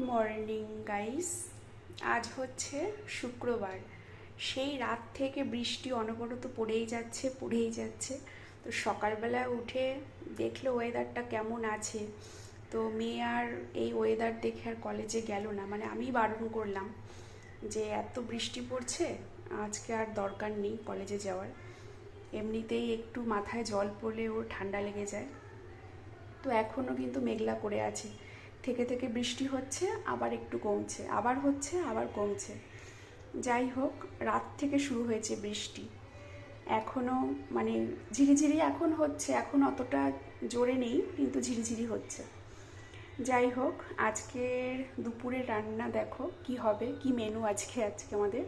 Morning guys. আজ হচ্ছে শুক্রবার। সেই রাত থেকে বৃষ্টি অনবরত পড়েই যাচ্ছে। তো সকালবেলা উঠে দেখলো ওয়েদারটা কেমন আছে। তো মেয়ে আর এই ওয়েদার দেখে আর কলেজে গেল না, মানে আমি বারণ করলাম যে এত বৃষ্টি পড়ছে, আজকে আর দরকার নেই কলেজে যাওয়ার। এমনিতেই একটু মাথায় জল পড়লে ওর ঠান্ডা লেগে যায়। তো এখনও কিন্তু মেঘলা করে আছে, থেকে থেকে বৃষ্টি হচ্ছে, আবার একটু কমছে, আবার হচ্ছে, আবার কমছে। যাই হোক, রাত থেকে শুরু হয়েছে বৃষ্টি, এখনও মানে ঝিরিঝিরি এখন হচ্ছে, এখন অতটা জোরে নেই কিন্তু ঝিরিঝিরি হচ্ছে। যাই হোক, আজকের দুপুরের রান্না দেখো কি হবে, কি মেনু আজকে আমাদের।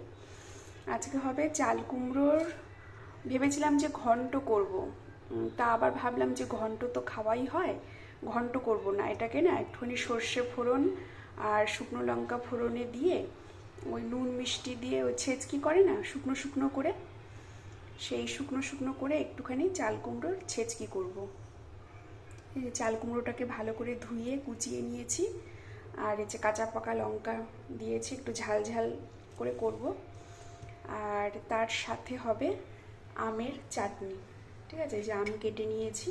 আজকে হবে চাল কুমড়োর, ভেবেছিলাম যে ঘন্ট করব, তা আবার ভাবলাম যে ঘন্ট তো খাওয়াই হয়, ঘন্ট করব না, এটাকে না একটুখানি সর্ষে ফোড়ন আর শুকনো লঙ্কা ফোড়নে দিয়ে ওই নুন মিষ্টি দিয়ে ওই ছেঁচকি করে না শুকনো শুকনো করে, সেই শুকনো শুকনো করে একটুখানি চাল কুমড়োর ছেঁচকি করব। এই যে চাল কুমড়োটাকে ভালো করে ধুয়ে কুচিয়ে নিয়েছি, আর এই যে কাঁচা পাকা লঙ্কা দিয়েছি, একটু ঝাল ঝাল করে করব। আর তার সাথে হবে আমের চাটনি। ঠিক আছে, এই যে আম কেটে নিয়েছি,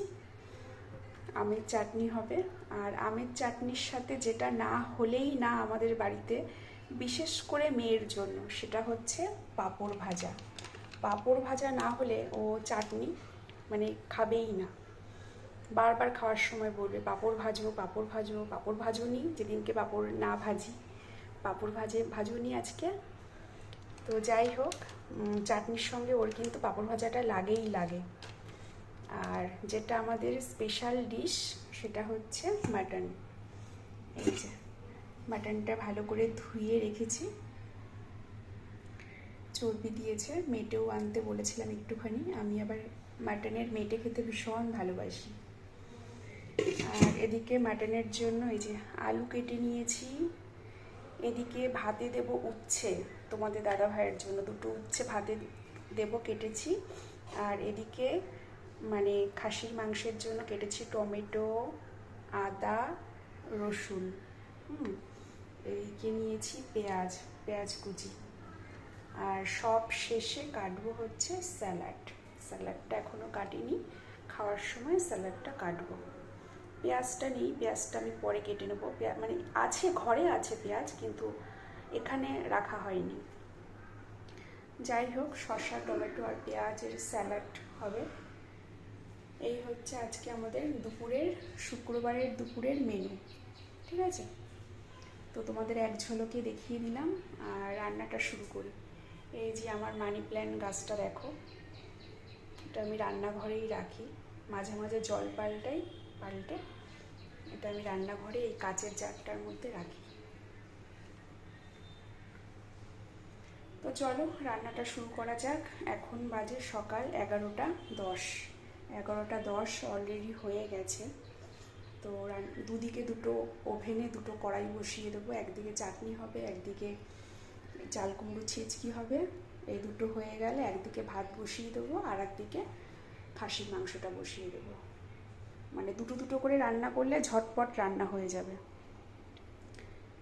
আমের চাটনি হবে। আর আমের চাটনির সাথে যেটা না হলেই না আমাদের বাড়িতে, বিশেষ করে মেয়ের জন্য, সেটা হচ্ছে পাঁপড় ভাজা। পাঁপড় ভাজা না হলে ও চাটনি মানে খাবেই না। বারবার খাওয়ার সময় বলবে পাঁপড় ভাজো, পাঁপড় ভাজো, পাঁপড় ভাজোনি, যেদিনকে পাঁপড় না ভাজি পাঁপড় ভাজোনি আজকে। তো যাই হোক, চাটনির সঙ্গে ওর কিন্তু পাঁপড় ভাজাটা লাগেই লাগে। আর যেটা আমাদের স্পেশাল ডিশ সেটা হচ্ছে মাটন। এই যে মাটনটা ভালো করে ধুয়ে রেখেছি, চর্বি দিয়েছে, মেটেও আনতে বলেছিলাম একটুখানি, আমি আবার মাটনের মেটে খেতে ভীষণ ভালোবাসি। আর এদিকে মাটনের জন্য এই যে আলু কেটে নিয়েছি, এদিকে ভাতে দেব উচ্ছে, তোমাদের দাদা ভাইয়ের জন্য দুটো উচ্ছে ভাতে দেব কেটেছি। আর এদিকে মানে খাসির মাংসের জন্য কেটেছি টমেটো, আদা, রসুন, এদিকে নিয়েছি পেঁয়াজ, পেঁয়াজ কুচি। আর সব শেষে কাটবো হচ্ছে স্যালাডটা এখনও কাটিনি, খাওয়ার সময় স্যালাডটা কাটবো। পেঁয়াজটা নেই, পেঁয়াজটা আমি পরে কেটে নেবো, মানে আছে, ঘরে আছে পেঁয়াজ, কিন্তু এখানে রাখা হয়নি। যাই হোক, শসা, টমেটো আর পেঁয়াজের স্যালাড হবে। এই হচ্ছে আজকে আমাদের শুক্রবারের দুপুরের মেনু। ঠিক আছে, তো তোমাদের এক ঝলকে দেখিয়ে দিলাম, আর রান্নাটা শুরু করি। এই যে আমার মানি প্ল্যান্ট গাছটা দেখো, এটা আমি রান্নাঘরেই রাখি, মাঝে মাঝে জল পাল্টে এটা আমি রান্নাঘরে এই কাচের জারটার মধ্যে রাখি। তো চলো রান্নাটা শুরু করা যাক। এখন বাজে সকাল 11:10, 11:10 অলরেডি হয়ে গেছে। তো দুদিকে দুটো ওভেনে দুটো কড়াই বসিয়ে দেবো, একদিকে চাটনি হবে, একদিকে চাল কুমড়ো ছেঁচকি হবে। এই দুটো হয়ে গেলে একদিকে ভাত বসিয়ে দেবো, আর একদিকে খাসির মাংসটা বসিয়ে দেবো। মানে দুটো দুটো করে রান্না করলে ঝটপট রান্না হয়ে যাবে।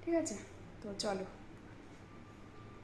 ঠিক আছে, তো চলো।